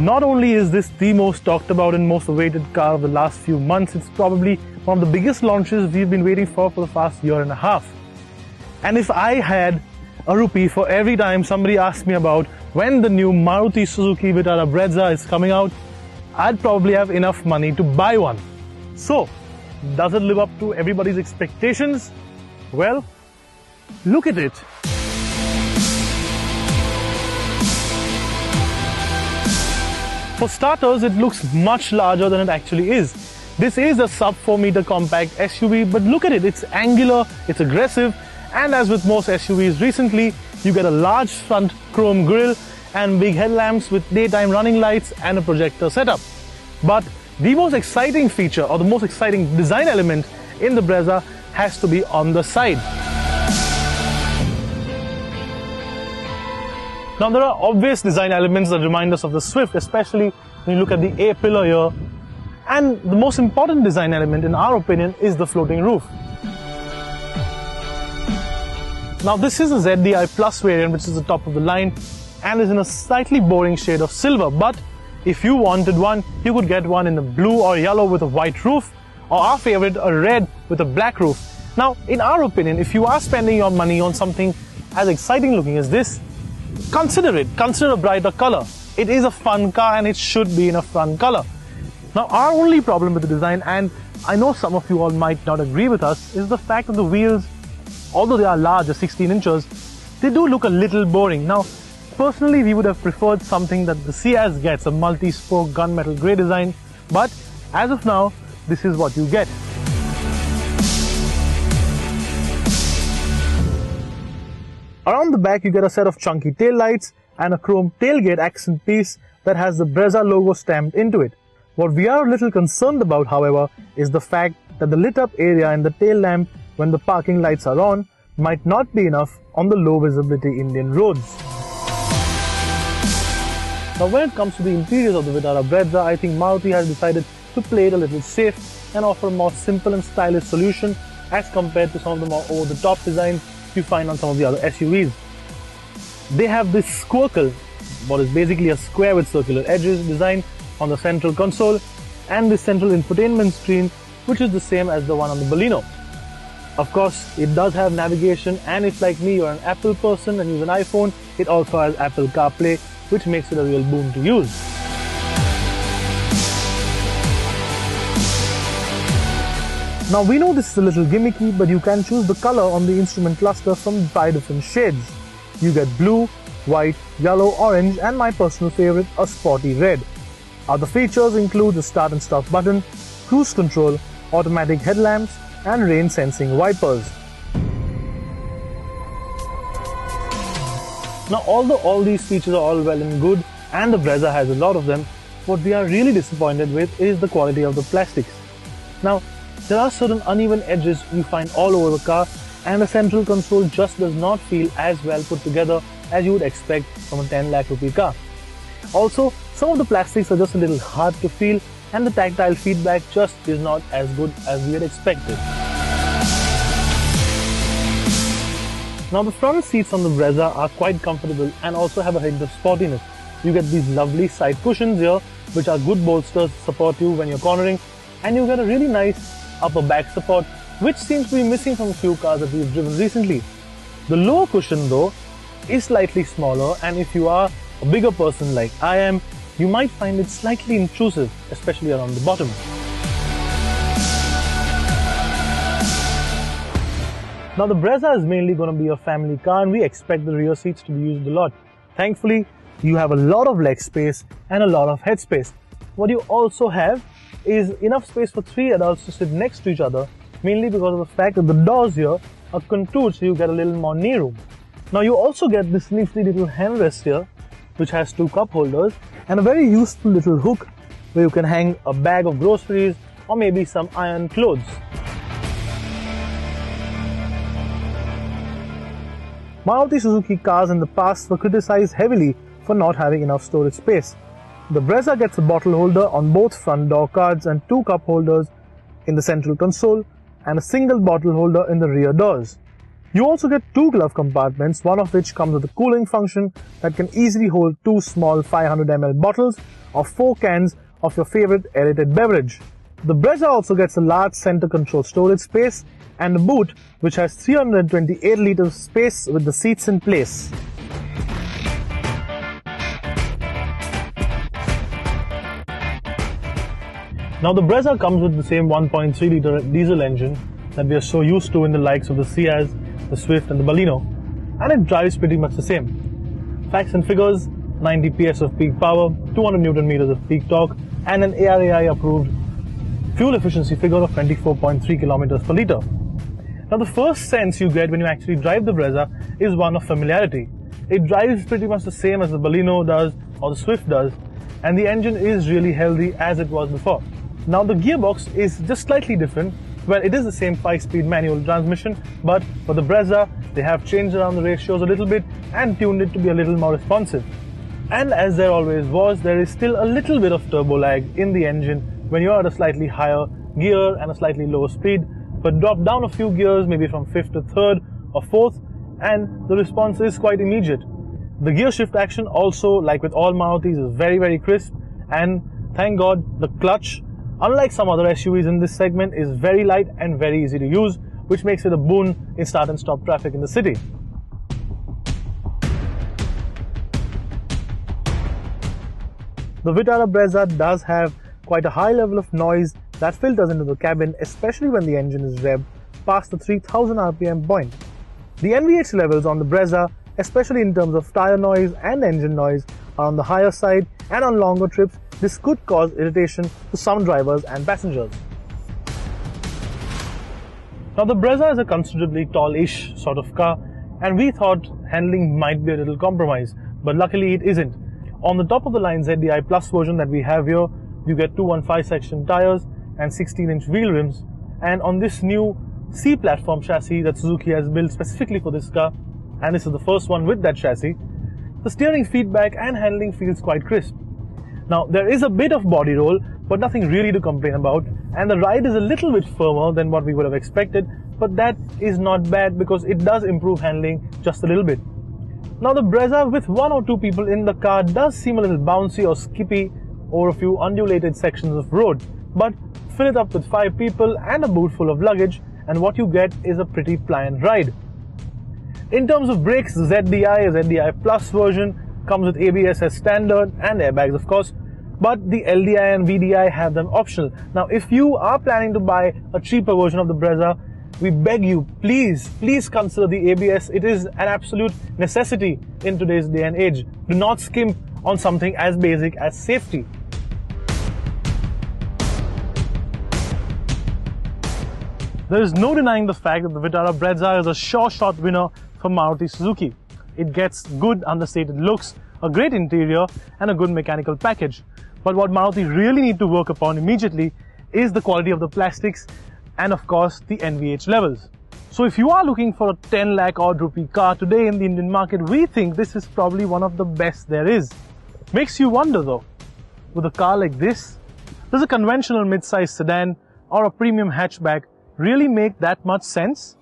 Not only is this the most talked about and most awaited car of the last few months, it's probably one of the biggest launches we've been waiting for the past year and a half. And if I had a rupee for every time somebody asked me about when the new Maruti Suzuki Vitara Brezza is coming out, I'd probably have enough money to buy one. So, does it live up to everybody's expectations? Well, look at it. For starters, it looks much larger than it actually is. This is a sub 4 meter compact SUV, but look at it, it's angular, it's aggressive, and as with most SUVs recently, you get a large front chrome grille and big headlamps with daytime running lights and a projector setup. But the most exciting feature or the most exciting design element in the Brezza has to be on the side. Now there are obvious design elements that remind us of the Swift, especially when you look at the A-pillar here. And the most important design element, in our opinion, is the floating roof. Now this is a ZDI Plus variant, which is the top of the line and is in a slightly boring shade of silver. But if you wanted one, you could get one in the blue or yellow with a white roof, or our favorite, a red with a black roof. Now, in our opinion, if you are spending your money on something as exciting looking as this, consider it. Consider a brighter color. It is a fun car and it should be in a fun color. Now, our only problem with the design, and I know some of you all might not agree with us, is the fact that the wheels, although they are large, 16 inches, they do look a little boring. Now, personally, we would have preferred something that the Ciaz gets, a multi-spoke gunmetal grey design, but as of now, this is what you get. Around the back, you get a set of chunky tail lights and a chrome tailgate accent piece that has the Brezza logo stamped into it. What we are a little concerned about, however, is the fact that the lit up area in the tail lamp when the parking lights are on might not be enough on the low visibility Indian roads. Now when it comes to the interiors of the Vitara Brezza, I think Maruti has decided to play it a little safe and offer a more simple and stylish solution as compared to some of the more over-the-top designs you find on some of the other SUVs. They have this squircle, what is basically a square with circular edges design on the central console, and the central infotainment screen, which is the same as the one on the Baleno. Of course, it does have navigation, and if like me you're an Apple person and use an iPhone, it also has Apple CarPlay, which makes it a real boon to use. Now we know this is a little gimmicky, but you can choose the color on the instrument cluster from 5 different shades. You get blue, white, yellow, orange, and my personal favorite, a sporty red. Other features include the start and stop button, cruise control, automatic headlamps, and rain sensing wipers. Now although all these features are all well and good, and the Brezza has a lot of them, what we are really disappointed with is the quality of the plastics. Now, there are certain uneven edges you find all over the car, and the central console just does not feel as well put together as you would expect from a 10 lakh rupee car. Also, some of the plastics are just a little hard to feel, and the tactile feedback just is not as good as we had expected. Now the front seats on the Brezza are quite comfortable and also have a hint of sportiness. You get these lovely side cushions here, which are good bolsters to support you when you're cornering, and you get a really nice upper back support, which seems to be missing from a few cars that we've driven recently. The lower cushion though is slightly smaller, and if you are a bigger person like I am, you might find it slightly intrusive, especially around the bottom. Now the Brezza is mainly going to be a family car, and we expect the rear seats to be used a lot. Thankfully, you have a lot of leg space and a lot of head space. What you also have is enough space for 3 adults to sit next to each other, mainly because of the fact that the doors here are contoured, so you get a little more knee room. Now you also get this nifty little handrest here, which has 2 cup holders and a very useful little hook where you can hang a bag of groceries or maybe some iron clothes. Maruti Suzuki cars in the past were criticized heavily for not having enough storage space. The Brezza gets a bottle holder on both front door cards and 2 cup holders in the central console and a single bottle holder in the rear doors. You also get 2 glove compartments, one of which comes with a cooling function that can easily hold 2 small 500 ml bottles or 4 cans of your favorite aerated beverage. The Brezza also gets a large center control storage space and a boot which has 328 liters space with the seats in place. Now the Brezza comes with the same 1.3 liter diesel engine that we are so used to in the likes of the Ciaz, the Swift and the Baleno, and it drives pretty much the same. Facts and figures: 90 PS of peak power, 200 Newton meters of peak torque, and an ARAI approved fuel efficiency figure of 24.3 kilometers per liter. Now the first sense you get when you actually drive the Brezza is one of familiarity. It drives pretty much the same as the Baleno does or the Swift does, and the engine is really healthy as it was before. Now the gearbox is just slightly different. Well, it is the same 5-speed manual transmission, but for the Brezza, they have changed around the ratios a little bit and tuned it to be a little more responsive. And as there always was, there is still a little bit of turbo lag in the engine when you are at a slightly higher gear and a slightly lower speed, but drop down a few gears, maybe from 5th to 3rd or 4th, and the response is quite immediate. The gear shift action also, like with all Marutis, is very crisp, and thank God the clutch, unlike some other SUVs in this segment, is very light and very easy to use, which makes it a boon in start and stop traffic in the city. The Vitara Brezza does have quite a high level of noise that filters into the cabin, especially when the engine is revved past the 3000 RPM point. The NVH levels on the Brezza, especially in terms of tire noise and engine noise, are on the higher side, and on longer trips this could cause irritation to some drivers and passengers. Now the Brezza is a considerably tall-ish sort of car, and we thought handling might be a little compromise, but luckily it isn't. On the top of the line ZDI Plus version that we have here, you get 215 section tires and 16-inch wheel rims, and on this new C platform chassis that Suzuki has built specifically for this car, and this is the first one with that chassis, the steering feedback and handling feels quite crisp. Now there is a bit of body roll, but nothing really to complain about, and the ride is a little bit firmer than what we would have expected, but that is not bad because it does improve handling just a little bit. Now the Brezza with 1 or 2 people in the car does seem a little bouncy or skippy over a few undulated sections of road, but fill it up with 5 people and a boot full of luggage and what you get is a pretty pliant ride. In terms of brakes, the ZDI Plus version comes with ABS as standard and airbags of course, but the LDI and VDI have them optional. Now if you are planning to buy a cheaper version of the Brezza, we beg you, please consider the ABS. It is an absolute necessity in today's day and age. Do not skimp on something as basic as safety. There is no denying the fact that the Vitara Brezza is a sure shot winner for Maruti Suzuki. It gets good understated looks, a great interior and a good mechanical package. But what Maruti really need to work upon immediately is the quality of the plastics and of course the NVH levels. So if you are looking for a 10 lakh odd rupee car today in the Indian market, we think this is probably one of the best there is. Makes you wonder though, with a car like this, does a conventional mid-size sedan or a premium hatchback really make that much sense?